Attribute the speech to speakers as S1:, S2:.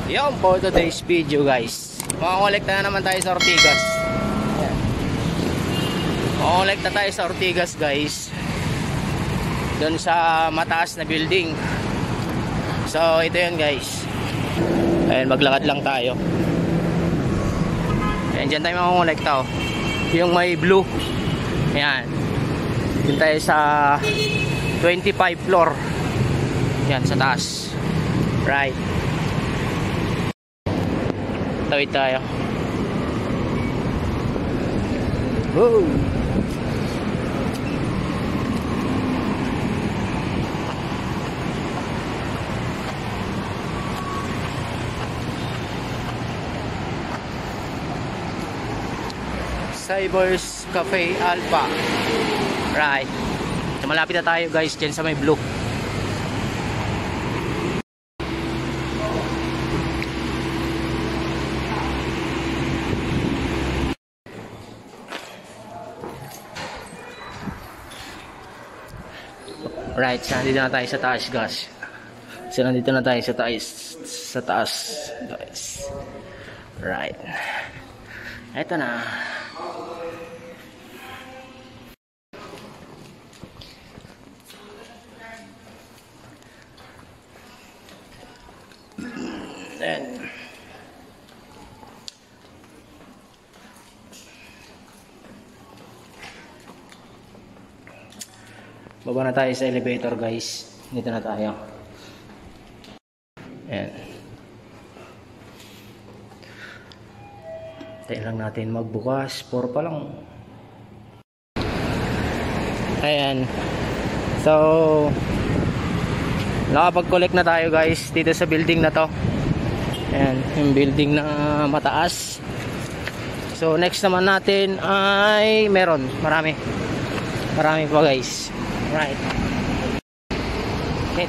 S1: Yun for today's video guys. Makakolekta na naman tayo sa Ortigas. Makakolekta tayo sa Ortigas guys, doon sa mataas na building. So ito yun guys. Ayan, maglakad lang tayo. Ayan, dyan tayo makakolekta oh. Yung may blue. Ayan, dyan tayo sa 25 floor. Yan sa taas. Right. Tawid tayo. Woo! Cybers Cafe Alpha. Right. So, malapit na tayo guys dyan sa may blue. Right, so nandito na tayo sa taas guys. So nandito na tayo sa taas guys. Right. Eto na. Then baba na tayo sa elevator guys. Dito na tayo. Ayan. Tayo lang natin magbukas. 4 pa lang. Ayan. So nakapag-collect na tayo guys dito sa building na to. Ayan, yung building na mataas. So next naman natin ay meron. Marami pa guys. Right. Okay.